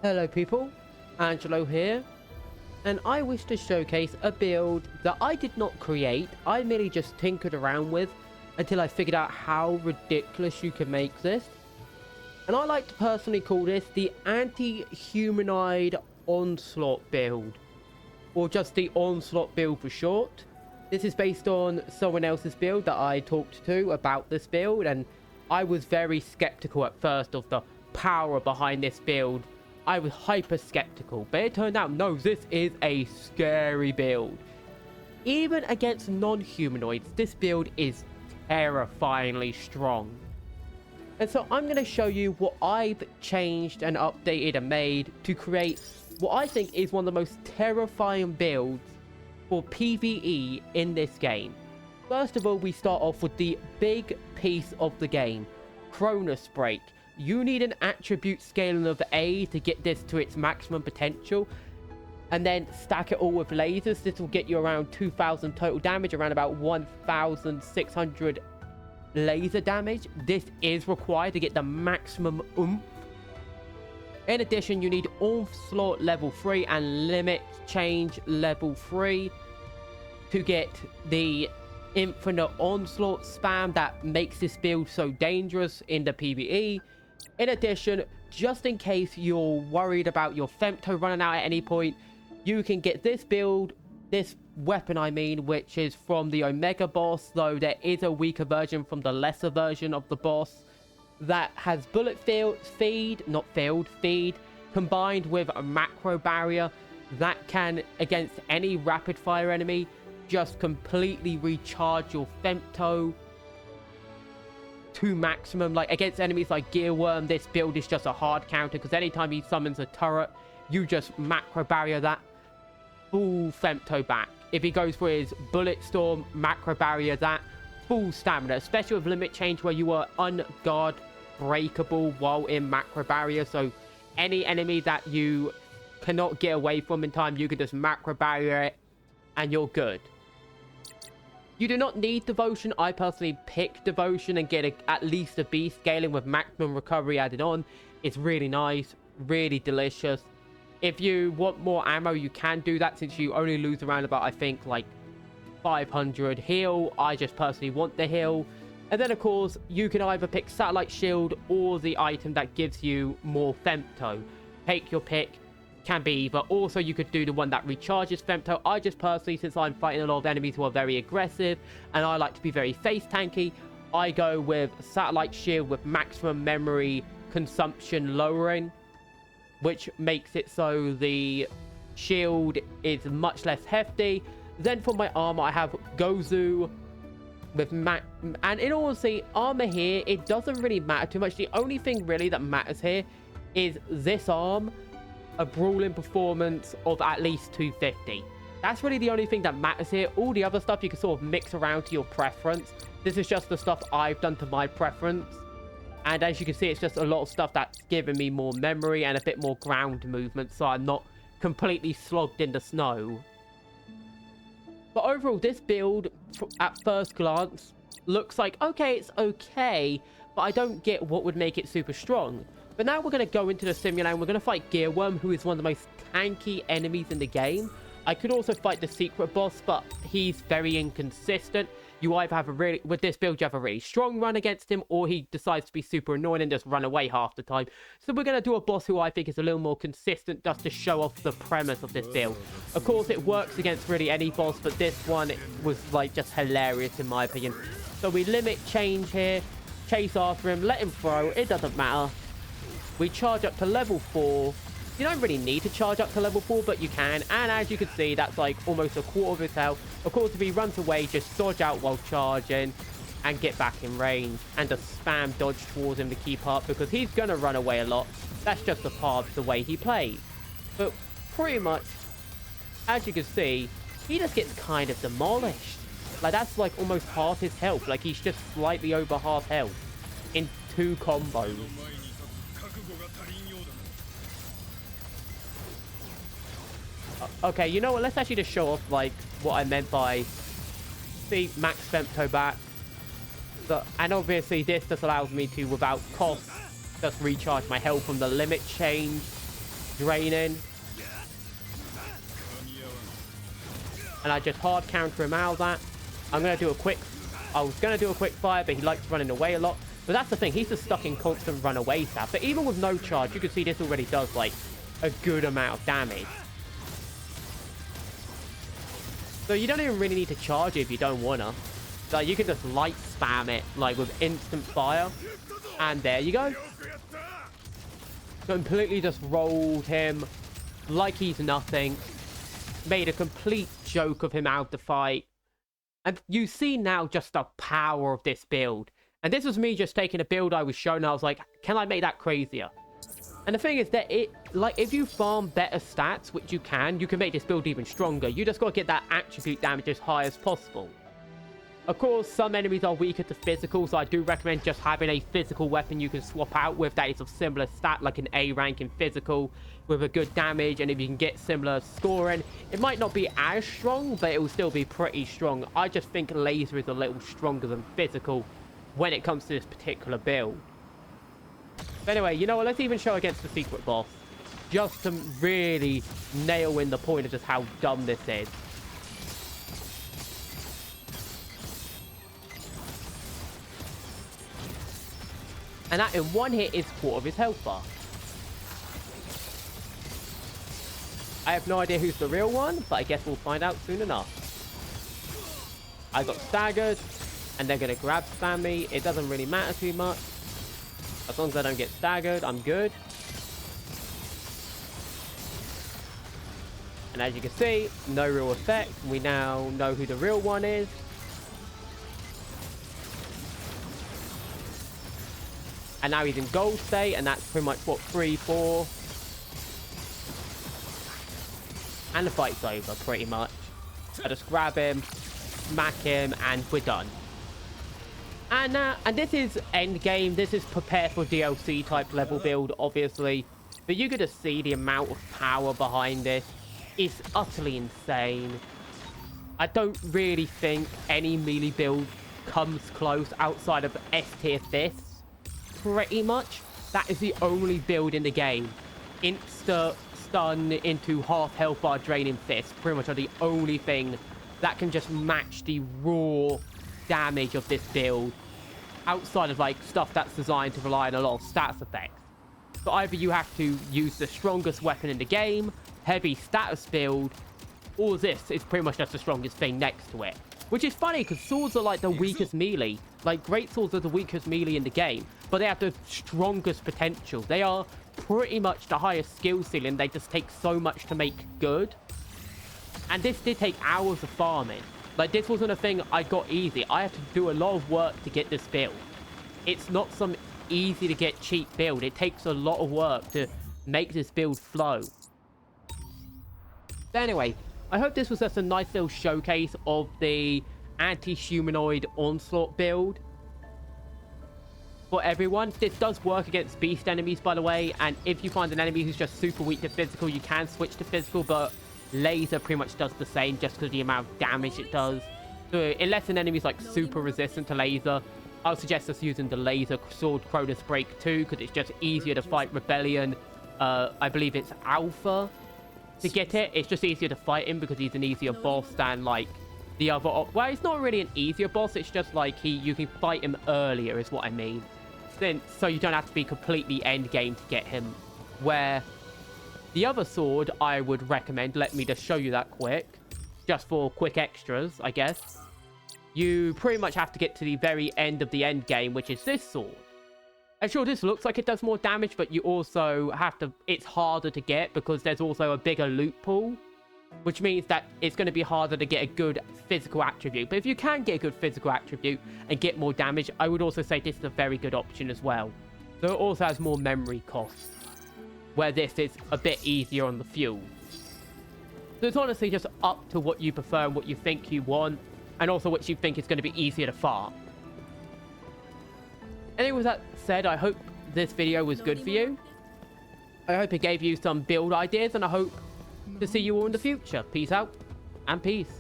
Hello people, Angelo here, and I wish to showcase a build that I did not create. I merely just tinkered around with until I figured out how ridiculous you can make this. And I like to personally call this the anti-humanoid Onslaught build, or just the Onslaught build for short. This is based on someone else's build that I talked to about this build, and I was very skeptical at first of the power behind this build. I was hyper skeptical, but it turned out, no, this is a scary build. Even against non-humanoids, this build is terrifyingly strong. And so I'm going to show you what I've changed and updated and made to create what I think is one of the most terrifying builds for PvE in this game. First of all, we start off with the big piece of the game, Cronus Break. You need an attribute scaling of A to get this to its maximum potential, and then stack it all with lasers. This will get you around 2,000 total damage, around about 1,600 laser damage. This is required to get the maximum oomph. In addition, you need Onslaught level 3 and Limit Change level 3 to get the infinite Onslaught spam that makes this build so dangerous in the PvE. In addition, just in case you're worried about your femto running out at any point, you can get this build, this weapon I mean, which is from the Omega boss, though there is a weaker version from the lesser version of the boss that has bullet feed combined with a macro barrier that can, against any rapid fire enemy, just completely recharge your femto to maximum. Like against enemies like Gearworm, this build is just a hard counter, because anytime he summons a turret, you just macro barrier that, full femto back. If he goes for his bullet storm, macro barrier that, full stamina, especially with limit change where you are unguard breakable while in macro barrier. So any enemy that you cannot get away from in time, you can just macro barrier it and you're good. You do not need Devotion. I personally pick Devotion and get at least a B scaling with maximum recovery added on. It's really nice, really delicious. If you want more ammo, you can do that, since you only lose around about, I think, like 500 heal. I just personally want the heal. And then, of course, you can either pick Satellite Shield or the item that gives you more femto. Take your pick. Can be either. Also, you could do the one that recharges femto. I just personally, since I'm fighting a lot of enemies who are very aggressive and I like to be very face tanky, I go with Satellite Shield with maximum memory consumption lowering, which makes it so the shield is much less hefty. Then for my armor, I have Gozu with and in all honesty, armor here, it doesn't really matter too much. The only thing really that matters here is this arm, a brawling performance of at least 250. That's really the only thing that matters here. All the other stuff you can sort of mix around to your preference. This is just the stuff I've done to my preference. And as you can see, it's just a lot of stuff that's giving me more memory and a bit more ground movement, so I'm not completely slogged in the snow. But overall, this build, at first glance, looks like, okay, it's okay, but I don't get what would make it super strong. But now we're going to go into the simulator and we're going to fight Gearworm, who is one of the most tanky enemies in the game. I could also fight the secret boss, but he's very inconsistent. You either have with this build, you have a really strong run against him, or he decides to be super annoying and just run away half the time. So we're going to do a boss who I think is a little more consistent, just to show off the premise of this build. Of course, it works against really any boss, but this one was like just hilarious in my opinion. So we limit change here, chase after him, let him throw, it doesn't matter. We charge up to level 4. You don't really need to charge up to level 4, but you can. And as you can see, that's like almost a quarter of his health. Of course, if he runs away, just dodge out while charging and get back in range. And just spam dodge towards him to keep up, because he's going to run away a lot. That's just a part of the way he plays. But pretty much, as you can see, he just gets kind of demolished. Like, that's like almost half his health. Like, he's just slightly over half health in 2 combos. Okay, you know what? Let's actually just show off, like, what I meant by the max femto back. And obviously, this just allows me to, without cost, just recharge my health from the limit change. draining. And I just hard counter him out of that. I was going to do a quick fire, but he likes running away a lot. But that's the thing, he's just stuck in constant runaway stat. But even with no charge, you can see this already does like a good amount of damage. So you don't even really need to charge it if you don't wanna. So you can just light spam it like with instant fire. And there you go. Completely just rolled him like he's nothing. Made a complete joke of him out of the fight. And you see now just the power of this build. And this was me just taking a build I was shown, and I was like, can I make that crazier? And the thing is that if you farm better stats, which you can make this build even stronger. You just got to get that attribute damage as high as possible. Of course, some enemies are weaker to physical, so I do recommend just having a physical weapon you can swap out with that is of similar stat, like an A rank in physical, with a good damage, and if you can get similar scoring, it might not be as strong, but it will still be pretty strong. I just think laser is a little stronger than physical when it comes to this particular build. But anyway, you know what, let's even show against the secret boss, just to really nail in the point of just how dumb this is. And that in one hit is quarter of his health bar. I have no idea who's the real one, but I guess we'll find out soon enough. I got staggered, and they're going to grab spam me. It doesn't really matter too much. As long as I don't get staggered, I'm good. And as you can see, no real effect. We now know who the real one is. And now he's in gold state, and that's pretty much, what, 3, 4. And the fight's over, pretty much. I just grab him, smack him, and we're done. And this is endgame. This is prepare for DLC type level build, obviously. But you get to see the amount of power behind this. It's utterly insane. I don't really think any melee build comes close outside of S tier fists. Pretty much, that is the only build in the game. Insta stun into half health bar draining fists pretty much are the only thing that can just match the raw damage of this build, outside of like stuff that's designed to rely on a lot of stats effects. So either you have to use the strongest weapon in the game, heavy status build, or this is pretty much just the strongest thing next to it. Which is funny, because swords are like the weakest melee. Like, greatswords are the weakest melee in the game, but they have the strongest potential. They are pretty much the highest skill ceiling. They just take so much to make good. And this did take hours of farming. Like, this wasn't a thing I got easy. I had to do a lot of work to get this build. It's not some easy to get cheap build. It takes a lot of work to make this build flow. But anyway, I hope this was just a nice little showcase of the anti-humanoid Onslaught build for everyone. This does work against beast enemies, by the way, and if you find an enemy who's just super weak to physical, you can switch to physical, but laser pretty much does the same just because of the amount of damage it does. So unless an enemy's like super resistant to laser, I would suggest us using the laser sword Cronus Break 2, because it's just easier to fight Rebellion. I believe it's Alpha to get it. It's just easier to fight him because he's an easier boss than like the other well, it's not really an easier boss, it's just like you can fight him earlier is what I mean. So you don't have to be completely end game to get him. Where the other sword I would recommend, let me just show you that quick, just for quick extras, I guess. You pretty much have to get to the very end of the end game, which is this sword. And sure, this looks like it does more damage, but you also have to, it's harder to get because there's also a bigger loot pool, which means that it's going to be harder to get a good physical attribute. But if you can get a good physical attribute and get more damage, I would also say this is a very good option as well. So it also has more memory costs, where this is a bit easier on the fuel. So it's honestly just up to what you prefer and what you think you want, and also what you think is going to be easier to farm. Anyway, with that said, I hope this video was good for you. I hope it gave you some build ideas, and I hope to see you all in the future. Peace out, and peace.